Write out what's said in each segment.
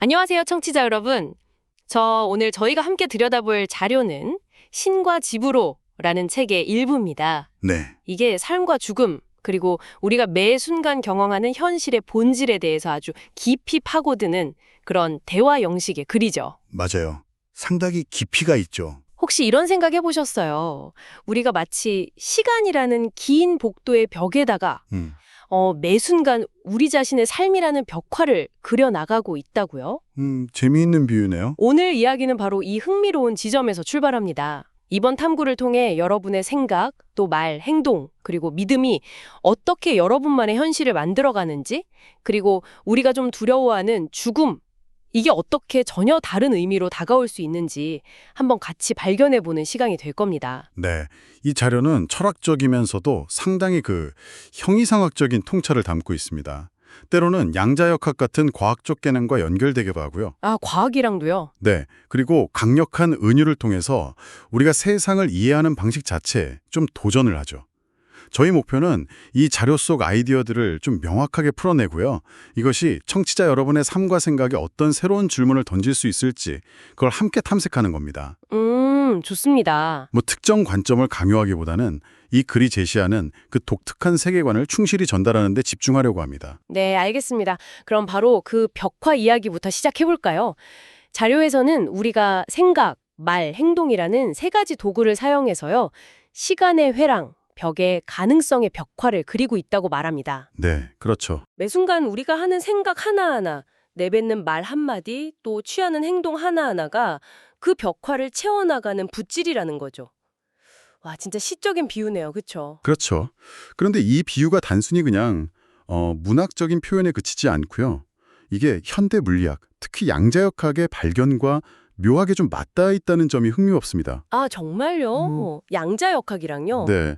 안녕하세요, 청취자 여러분. 오늘 저희가 함께 들여다볼 자료는 신과 집으로라는 책의 일부입니다. 네, 이게 삶과 죽음, 그리고 우리가 매 순간 경험하는 현실의 본질에 대해서 아주 깊이 파고드는 그런 대화 형식의 글이죠. 맞아요. 상당히 깊이가 있죠. 혹시 이런 생각 해보셨어요? 우리가 마치 시간이라는 긴 복도의 벽에다가 음, 매 순간 우리 자신의 삶이라는 벽화를 그려나가고 있다고요? 재미있는 비유네요. 오늘 이야기는 바로 이 흥미로운 지점에서 출발합니다. 이번 탐구를 통해 여러분의 생각, 또 말, 행동, 그리고 믿음이 어떻게 여러분만의 현실을 만들어가는지, 그리고 우리가 좀 두려워하는 죽음, 이게 어떻게 전혀 다른 의미로 다가올 수 있는지 한번 같이 발견해보는 시간이 될 겁니다. 네, 이 자료는 철학적이면서도 상당히 형이상학적인 통찰을 담고 있습니다. 때로는 양자역학 같은 과학적 개념과 연결되기도 하고요. 아, 과학이랑도요? 네, 그리고 강력한 은유를 통해서 우리가 세상을 이해하는 방식 자체에 좀 도전을 하죠. 저희 목표는 이 자료 속 아이디어들을 좀 명확하게 풀어내고요. 이것이 청취자 여러분의 삶과 생각에 어떤 새로운 질문을 던질 수 있을지 그걸 함께 탐색하는 겁니다. 좋습니다. 특정 관점을 강요하기보다는 이 글이 제시하는 그 독특한 세계관을 충실히 전달하는 데 집중하려고 합니다. 네, 알겠습니다. 그럼 바로 그 벽화 이야기부터 시작해볼까요? 자료에서는 우리가 생각, 말, 행동이라는 세 가지 도구를 사용해서요. 시간의 회랑, 벽의 가능성의 벽화를 그리고 있다고 말합니다. 네, 그렇죠. 매 순간 우리가 하는 생각 하나하나, 내뱉는 말 한마디, 또 취하는 행동 하나하나가 그 벽화를 채워나가는 붓질이라는 거죠. 와, 진짜 시적인 비유네요. 그쵸? 그렇죠. 그런데 이 비유가 단순히 그냥 문학적인 표현에 그치지 않고요. 이게 현대 물리학, 특히 양자역학의 발견과 묘하게 좀 맞닿아 있다는 점이 흥미롭습니다. 아, 정말요? 양자역학이랑요? 네,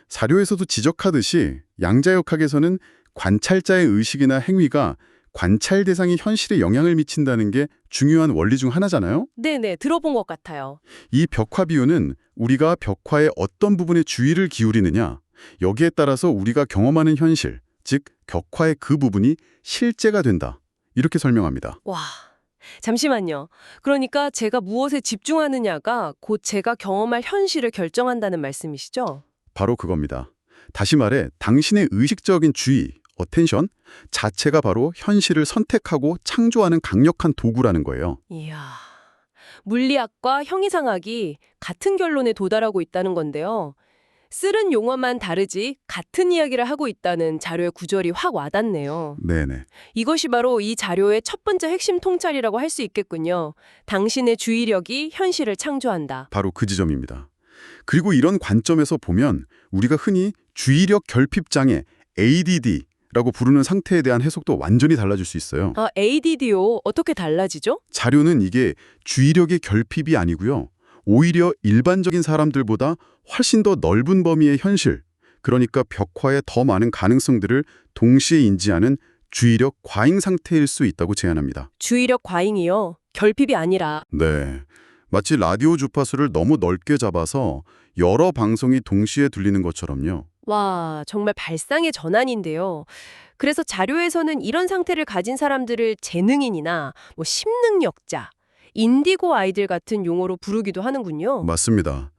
자료에서도 지적하듯이 양자역학에서는 관찰자의 의식이나 행위가 관찰 대상이 현실에 영향을 미친다는 게 중요한 원리 중 하나잖아요. 네네, 들어본 것 같아요. 이 벽화 비유는 우리가 벽화의 어떤 부분에 주의를 기울이느냐, 여기에 따라서 우리가 경험하는 현실, 즉 벽화의 그 부분이 실제가 된다. 이렇게 설명합니다. 와, 잠시만요. 그러니까 제가 무엇에 집중하느냐가 곧 제가 경험할 현실을 결정한다는 말씀이시죠? 바로 그겁니다. 다시 말해 당신의 의식적인 주의, 어텐션 자체가 바로 현실을 선택하고 창조하는 강력한 도구라는 거예요. 이야, 물리학과 형이상학이 같은 결론에 도달하고 있다는 건데요. 쓰는 용어만 다르지 같은 이야기를 하고 있다는 자료의 구절이 확 와닿네요. 네네. 이것이 바로 이 자료의 첫 번째 핵심 통찰이라고 할 수 있겠군요. 당신의 주의력이 현실을 창조한다. 바로 그 지점입니다. 그리고 이런 관점에서 보면 우리가 흔히 주의력 결핍 장애 ADD라고 부르는 상태에 대한 해석도 완전히 달라질 수 있어요. 아, ADD요? 어떻게 달라지죠? 자료는 이게 주의력의 결핍이 아니고요. 오히려 일반적인 사람들보다 훨씬 더 넓은 범위의 현실, 그러니까 벽화의 더 많은 가능성들을 동시에 인지하는 주의력 과잉 상태일 수 있다고 제안합니다. 주의력 과잉이요? 결핍이 아니라. 네, 마치 라디오 주파수를 너무 넓게 잡아서 여러 방송이 동시에 들리는 것처럼요. 와, 정말 발상의 전환인데요. 그래서 자료에서는 이런 상태를 가진 사람들을 재능인이나 심능력자, 인디고 아이들 같은 용어로 부르기도 하는군요. 맞습니다.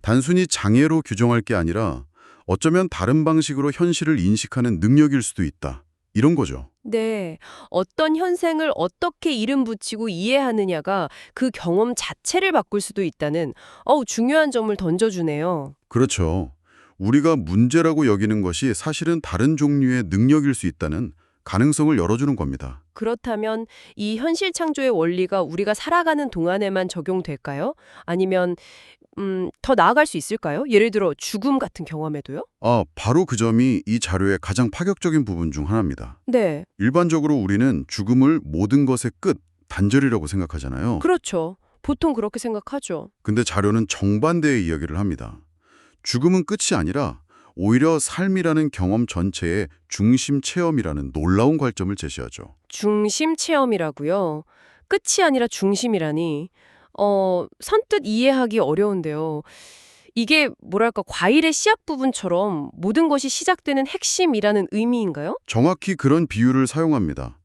단순히 장애로 규정할 게 아니라 어쩌면 다른 방식으로 현실을 인식하는 능력일 수도 있다. 이런 거죠. 네, 어떤 현생을 어떻게 이름 붙이고 이해하느냐가 그 경험 자체를 바꿀 수도 있다는 중요한 점을 던져주네요. 그렇죠. 우리가 문제라고 여기는 것이 사실은 다른 종류의 능력일 수 있다는 가능성을 열어주는 겁니다. 그렇다면 이 현실 창조의 원리가 우리가 살아가는 동안에만 적용될까요? 아니면 더 나아갈 수 있을까요? 예를 들어 죽음 같은 경험에도요? 바로 그 점이 이 자료의 가장 파격적인 부분 중 하나입니다. 네, 일반적으로 우리는 죽음을 모든 것의 끝, 단절이라고 생각하잖아요. 그렇죠. 보통 그렇게 생각하죠. 근데 자료는 정반대의 이야기를 합니다. 죽음은 끝이 아니라 오히려 삶이라는 경험 전체의 중심 체험이라는 놀라운 관점을 제시하죠. 중심 체험이라고요? 끝이 아니라 중심이라니. 선뜻 이해하기 어려운데요. 이게 뭐랄까 과일의 씨앗 부분처럼 모든 것이 시작되는 핵심이라는 의미인가요? 정확히 그런 비유를 사용합니다.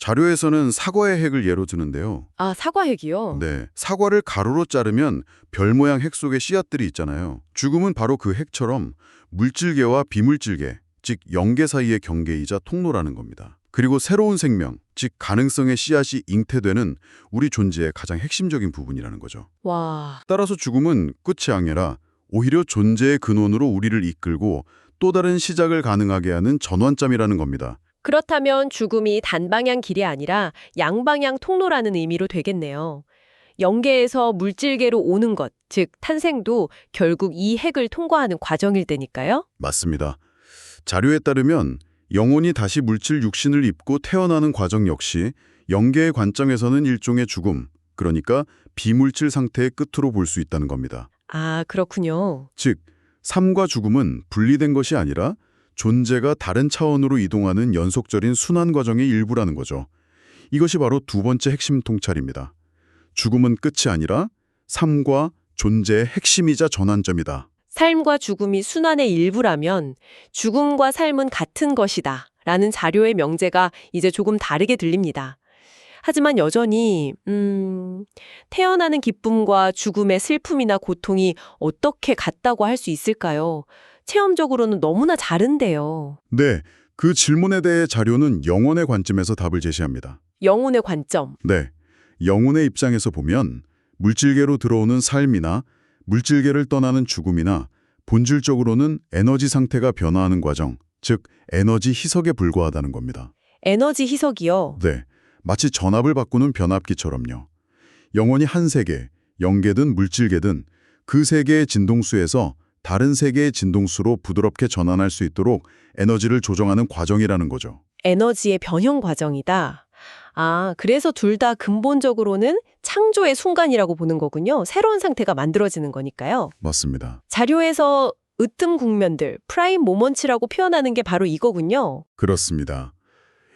자료에서는 사과의 핵을 예로 드는데요. 아, 사과핵이요? 네, 사과를 가로로 자르면 별 모양 핵 속에 씨앗들이 있잖아요. 죽음은 바로 그 핵처럼 물질계와 비물질계, 즉 영계 사이의 경계이자 통로라는 겁니다. 그리고 새로운 생명, 즉 가능성의 씨앗이 잉태되는 우리 존재의 가장 핵심적인 부분이라는 거죠. 와, 따라서 죽음은 끝이 아니라 오히려 존재의 근원으로 우리를 이끌고 또 다른 시작을 가능하게 하는 전환점이라는 겁니다. 그렇다면 죽음이 단방향 길이 아니라 양방향 통로라는 의미로 되겠네요. 영계에서 물질계로 오는 것, 즉 탄생도 결국 이 핵을 통과하는 과정일 테니까요. 맞습니다. 자료에 따르면 영혼이 다시 물질 육신을 입고 태어나는 과정 역시 영계의 관점에서는 일종의 죽음, 그러니까 비물질 상태의 끝으로 볼 수 있다는 겁니다. 아, 그렇군요. 즉, 삶과 죽음은 분리된 것이 아니라 존재가 다른 차원으로 이동하는 연속적인 순환 과정의 일부라는 거죠. 이것이 바로 두 번째 핵심 통찰입니다. 죽음은 끝이 아니라 삶과 존재의 핵심이자 전환점이다. 삶과 죽음이 순환의 일부라면 죽음과 삶은 같은 것이다 라는 자료의 명제가 이제 조금 다르게 들립니다. 하지만 여전히 태어나는 기쁨과 죽음의 슬픔이나 고통이 어떻게 같다고 할 수 있을까요? 체험적으로는 너무나 다른데요. 네, 그 질문에 대해 자료는 영혼의 관점에서 답을 제시합니다. 영혼의 관점. 네, 영혼의 입장에서 보면 물질계로 들어오는 삶이나 물질계를 떠나는 죽음이나 본질적으로는 에너지 상태가 변화하는 과정, 즉 에너지 희석에 불과하다는 겁니다. 에너지 희석이요. 네, 마치 전압을 바꾸는 변압기처럼요. 영혼이 한 세계, 영계든 물질계든 그 세계의 진동수에서 다른 세계의 진동수로 부드럽게 전환할 수 있도록 에너지를 조정하는 과정이라는 거죠. 에너지의 변형 과정이다. 아, 그래서 둘 다 근본적으로는 창조의 순간이라고 보는 거군요. 새로운 상태가 만들어지는 거니까요. 맞습니다. 자료에서 으뜸 국면들, 프라임 모먼츠라고 표현하는 게 바로 이거군요. 그렇습니다.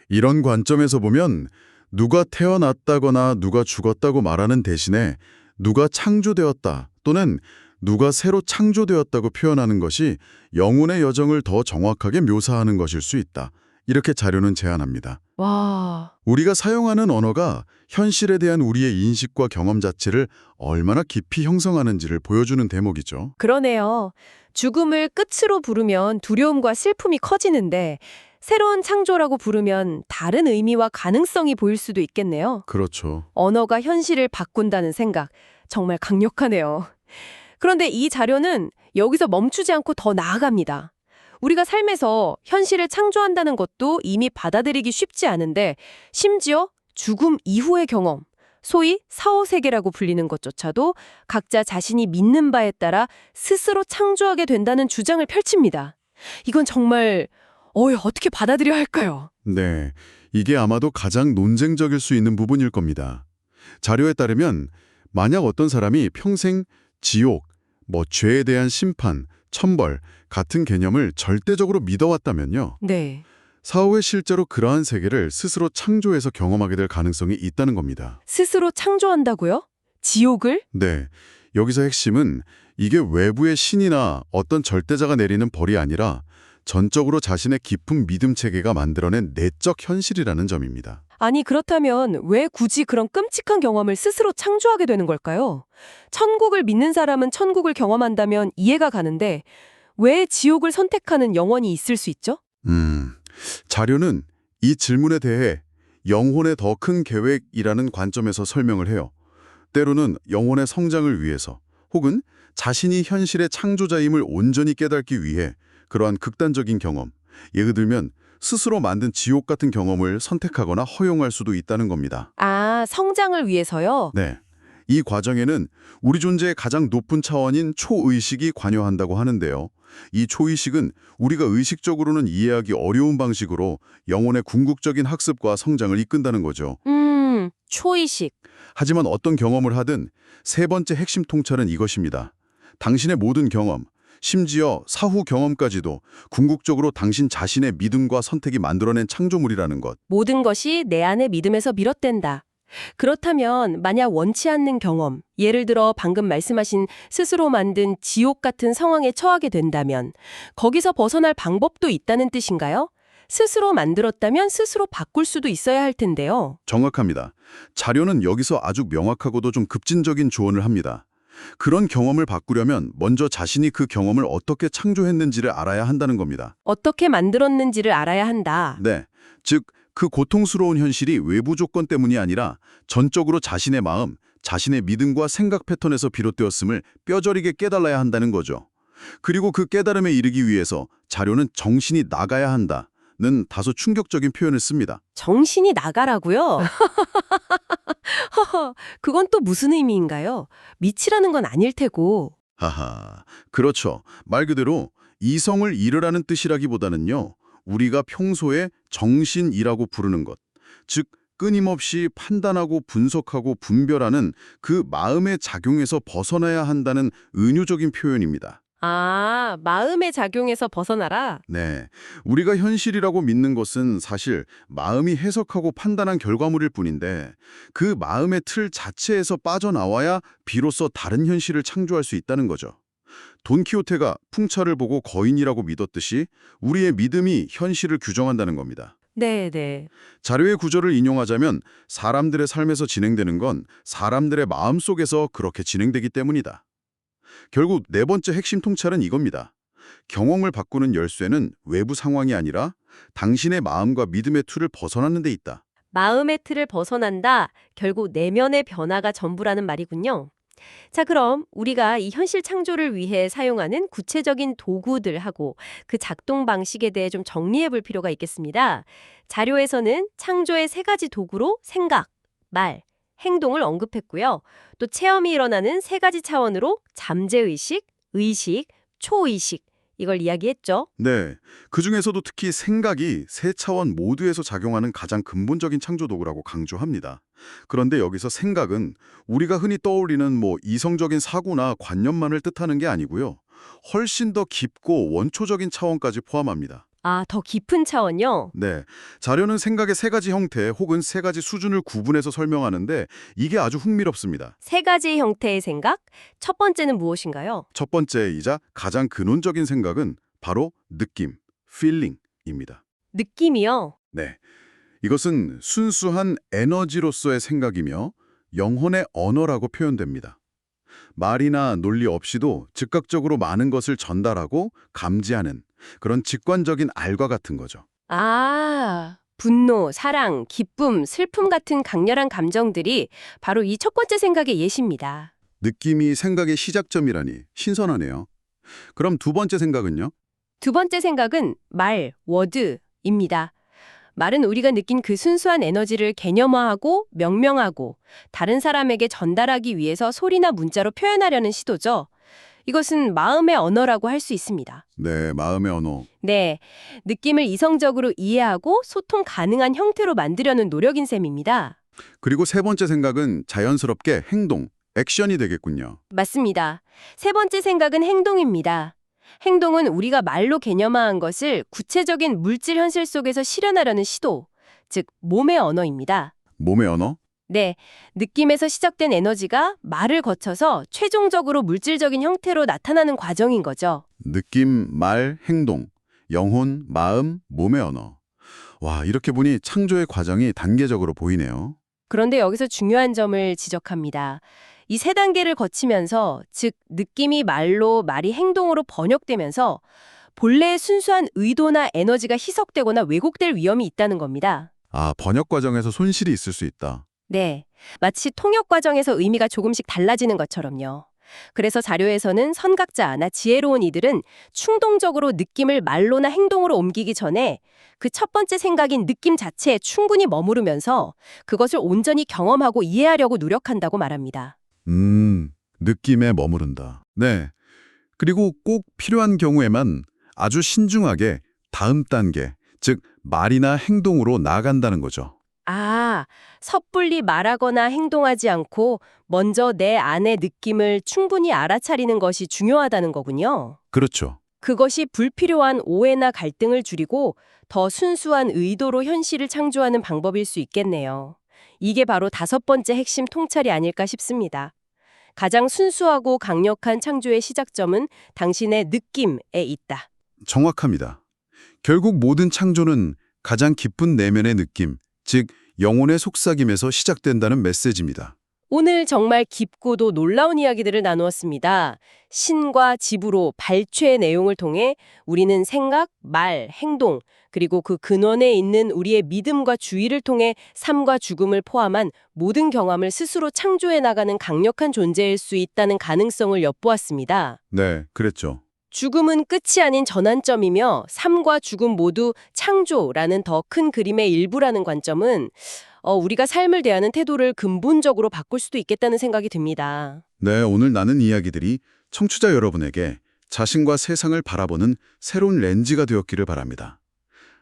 이런 관점에서 보면 누가 태어났다거나 누가 죽었다고 말하는 대신에 누가 창조되었다 또는 누가 새로 창조되었다고 표현하는 것이 영혼의 여정을 더 정확하게 묘사하는 것일 수 있다. 이렇게 자료는 제안합니다. 와, 우리가 사용하는 언어가 현실에 대한 우리의 인식과 경험 자체를 얼마나 깊이 형성하는지를 보여주는 대목이죠. 그러네요. 죽음을 끝으로 부르면 두려움과 슬픔이 커지는데 새로운 창조라고 부르면 다른 의미와 가능성이 보일 수도 있겠네요. 그렇죠. 언어가 현실을 바꾼다는 생각, 정말 강력하네요. 그런데 이 자료는 여기서 멈추지 않고 더 나아갑니다. 우리가 삶에서 현실을 창조한다는 것도 이미 받아들이기 쉽지 않은데 심지어 죽음 이후의 경험, 소위 사후세계라고 불리는 것조차도 각자 자신이 믿는 바에 따라 스스로 창조하게 된다는 주장을 펼칩니다. 이건 정말 어떻게 받아들여야 할까요? 네, 이게 아마도 가장 논쟁적일 수 있는 부분일 겁니다. 자료에 따르면 만약 어떤 사람이 평생 지옥, 죄에 대한 심판, 천벌 같은 개념을 절대적으로 믿어왔다면요. 네. 사후에 실제로 그러한 세계를 스스로 창조해서 경험하게 될 가능성이 있다는 겁니다. 스스로 창조한다고요? 지옥을? 네, 여기서 핵심은 이게 외부의 신이나 어떤 절대자가 내리는 벌이 아니라 전적으로 자신의 깊은 믿음 체계가 만들어낸 내적 현실이라는 점입니다. 아니 그렇다면 왜 굳이 그런 끔찍한 경험을 스스로 창조하게 되는 걸까요? 천국을 믿는 사람은 천국을 경험한다면 이해가 가는데 왜 지옥을 선택하는 영혼이 있을 수 있죠? 자료는 이 질문에 대해 영혼의 더 큰 계획이라는 관점에서 설명을 해요. 때로는 영혼의 성장을 위해서 혹은 자신이 현실의 창조자임을 온전히 깨닫기 위해 그러한 극단적인 경험, 예를 들면 스스로 만든 지옥 같은 경험을 선택하거나 허용할 수도 있다는 겁니다. 아, 성장을 위해서요? 네. 이 과정에는 우리 존재의 가장 높은 차원인 초의식이 관여한다고 하는데요. 이 초의식은 우리가 의식적으로는 이해하기 어려운 방식으로 영혼의 궁극적인 학습과 성장을 이끈다는 거죠. 초의식. 하지만 어떤 경험을 하든 세 번째 핵심 통찰은 이것입니다. 당신의 모든 경험, 심지어 사후 경험까지도 궁극적으로 당신 자신의 믿음과 선택이 만들어낸 창조물이라는 것. 모든 것이 내 안의 믿음에서 비롯된다. 그렇다면 만약 원치 않는 경험, 예를 들어 방금 말씀하신 스스로 만든 지옥 같은 상황에 처하게 된다면 거기서 벗어날 방법도 있다는 뜻인가요? 스스로 만들었다면 스스로 바꿀 수도 있어야 할 텐데요. 정확합니다. 자료는 여기서 아주 명확하고도 좀 급진적인 조언을 합니다. 그런 경험을 바꾸려면 먼저 자신이 그 경험을 어떻게 창조했는지를 알아야 한다는 겁니다. 어떻게 만들었는지를 알아야 한다. 네, 즉 그 고통스러운 현실이 외부 조건 때문이 아니라 전적으로 자신의 마음, 자신의 믿음과 생각 패턴에서 비롯되었음을 뼈저리게 깨달아야 한다는 거죠. 그리고 그 깨달음에 이르기 위해서 자료는 정신이 나가야 한다는 다소 충격적인 표현을 씁니다. 정신이 나가라고요? 허허, 그건 또 무슨 의미인가요? 미치라는 건 아닐 테고. 하하, 그렇죠. 말 그대로 이성을 잃으라는 뜻이라기보다는요. 우리가 평소에 정신이라고 부르는 것, 즉 끊임없이 판단하고 분석하고 분별하는 그 마음의 작용에서 벗어나야 한다는 은유적인 표현입니다. 아, 마음의 작용에서 벗어나라? 네, 우리가 현실이라고 믿는 것은 사실 마음이 해석하고 판단한 결과물일 뿐인데 그 마음의 틀 자체에서 빠져나와야 비로소 다른 현실을 창조할 수 있다는 거죠. 돈키호테가 풍차를 보고 거인이라고 믿었듯이 우리의 믿음이 현실을 규정한다는 겁니다. 네네. 자료의 구조를 인용하자면 사람들의 삶에서 진행되는 건 사람들의 마음속에서 그렇게 진행되기 때문이다. 결국 네 번째 핵심 통찰은 이겁니다. 경험을 바꾸는 열쇠는 외부 상황이 아니라 당신의 마음과 믿음의 틀을 벗어나는 데 있다. 마음의 틀을 벗어난다. 결국 내면의 변화가 전부라는 말이군요. 자, 그럼 우리가 이 현실 창조를 위해 사용하는 구체적인 도구들하고 그 작동 방식에 대해 좀 정리해 볼 필요가 있겠습니다. 자료에서는 창조의 세 가지 도구로 생각, 말, 행동을 언급했고요. 또 체험이 일어나는 세 가지 차원으로 잠재의식, 의식, 초의식 이걸 이야기했죠. 네, 그중에서도 특히 생각이 세 차원 모두에서 작용하는 가장 근본적인 창조 도구라고 강조합니다. 그런데 여기서 생각은 우리가 흔히 떠올리는 이성적인 사고나 관념만을 뜻하는 게 아니고요. 훨씬 더 깊고 원초적인 차원까지 포함합니다. 아, 더 깊은 차원요? 네, 자료는 생각의 세 가지 형태 혹은 세 가지 수준을 구분해서 설명하는데 이게 아주 흥미롭습니다. 세 가지 형태의 생각? 첫 번째는 무엇인가요? 첫 번째이자 가장 근원적인 생각은 바로 느낌, feeling입니다. 느낌이요? 네, 이것은 순수한 에너지로서의 생각이며 영혼의 언어라고 표현됩니다. 말이나 논리 없이도 즉각적으로 많은 것을 전달하고 감지하는 그런 직관적인 알과 같은 거죠. 아, 분노, 사랑, 기쁨, 슬픔 같은 강렬한 감정들이 바로 이 첫 번째 생각의 예시입니다. 느낌이 생각의 시작점이라니 신선하네요. 그럼 두 번째 생각은요? 두 번째 생각은 말, 워드입니다. 말은 우리가 느낀 그 순수한 에너지를 개념화하고 명명하고 다른 사람에게 전달하기 위해서 소리나 문자로 표현하려는 시도죠. 이것은 마음의 언어라고 할 수 있습니다. 네, 마음의 언어. 네, 느낌을 이성적으로 이해하고 소통 가능한 형태로 만들려는 노력인 셈입니다. 그리고 세 번째 생각은 자연스럽게 행동, 액션이 되겠군요. 맞습니다. 세 번째 생각은 행동입니다. 행동은 우리가 말로 개념화한 것을 구체적인 물질 현실 속에서 실현하려는 시도, 즉 몸의 언어입니다. 몸의 언어? 네, 느낌에서 시작된 에너지가 말을 거쳐서 최종적으로 물질적인 형태로 나타나는 과정인 거죠. 느낌, 말, 행동, 영혼, 마음, 몸의 언어. 와, 이렇게 보니 창조의 과정이 단계적으로 보이네요. 그런데 여기서 중요한 점을 지적합니다. 이 세 단계를 거치면서, 즉 느낌이 말로, 말이 행동으로 번역되면서 본래의 순수한 의도나 에너지가 희석되거나 왜곡될 위험이 있다는 겁니다. 아, 번역 과정에서 손실이 있을 수 있다. 네, 마치 통역 과정에서 의미가 조금씩 달라지는 것처럼요. 그래서 자료에서는 선각자나 지혜로운 이들은 충동적으로 느낌을 말로나 행동으로 옮기기 전에 그 첫 번째 생각인 느낌 자체에 충분히 머무르면서 그것을 온전히 경험하고 이해하려고 노력한다고 말합니다. 느낌에 머무른다. 네. 그리고 꼭 필요한 경우에만 아주 신중하게 다음 단계, 즉 말이나 행동으로 나아간다는 거죠. 아, 섣불리 말하거나 행동하지 않고 먼저 내 안의 느낌을 충분히 알아차리는 것이 중요하다는 거군요. 그렇죠. 그것이 불필요한 오해나 갈등을 줄이고 더 순수한 의도로 현실을 창조하는 방법일 수 있겠네요. 이게 바로 다섯 번째 핵심 통찰이 아닐까 싶습니다. 가장 순수하고 강력한 창조의 시작점은 당신의 느낌에 있다. 정확합니다. 결국 모든 창조는 가장 깊은 내면의 느낌, 즉 영혼의 속삭임에서 시작된다는 메시지입니다. 오늘 정말 깊고도 놀라운 이야기들을 나누었습니다. 신과 지브로 발췌의 내용을 통해 우리는 생각, 말, 행동, 그리고 그 근원에 있는 우리의 믿음과 주의를 통해 삶과 죽음을 포함한 모든 경험을 스스로 창조해 나가는 강력한 존재일 수 있다는 가능성을 엿보았습니다. 네, 그랬죠. 죽음은 끝이 아닌 전환점이며 삶과 죽음 모두 창조라는 더 큰 그림의 일부라는 관점은 우리가 삶을 대하는 태도를 근본적으로 바꿀 수도 있겠다는 생각이 듭니다. 네, 오늘 나눈 이야기들이 청취자 여러분에게 자신과 세상을 바라보는 새로운 렌즈가 되었기를 바랍니다.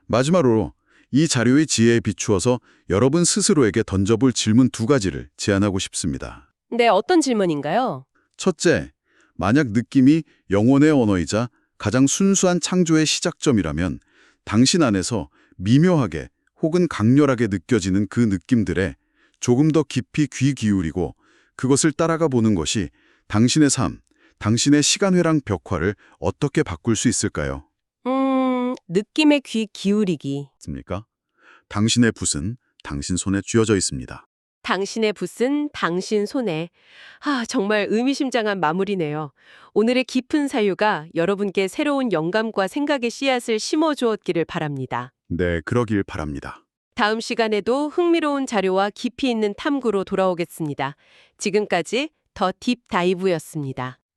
마지막으로 이 자료의 지혜에 비추어서 여러분 스스로에게 던져볼 질문 2가지를 제안하고 싶습니다. 네, 어떤 질문인가요? 첫째, 만약 느낌이 영혼의 언어이자 가장 순수한 창조의 시작점이라면 당신 안에서 미묘하게 혹은 강렬하게 느껴지는 그 느낌들에 조금 더 깊이 귀 기울이고 그것을 따라가 보는 것이 당신의 삶, 당신의 시간회랑 벽화를 어떻게 바꿀 수 있을까요? 느낌에 귀 기울이기. 있습니까? 당신의 붓은 당신 손에 쥐어져 있습니다. 당신의 붓은 당신 손에. 정말 의미심장한 마무리네요. 오늘의 깊은 사유가 여러분께 새로운 영감과 생각의 씨앗을 심어주었기를 바랍니다. 네, 그러길 바랍니다. 다음 시간에도 흥미로운 자료와 깊이 있는 탐구로 돌아오겠습니다. 지금까지 더 딥 다이브였습니다.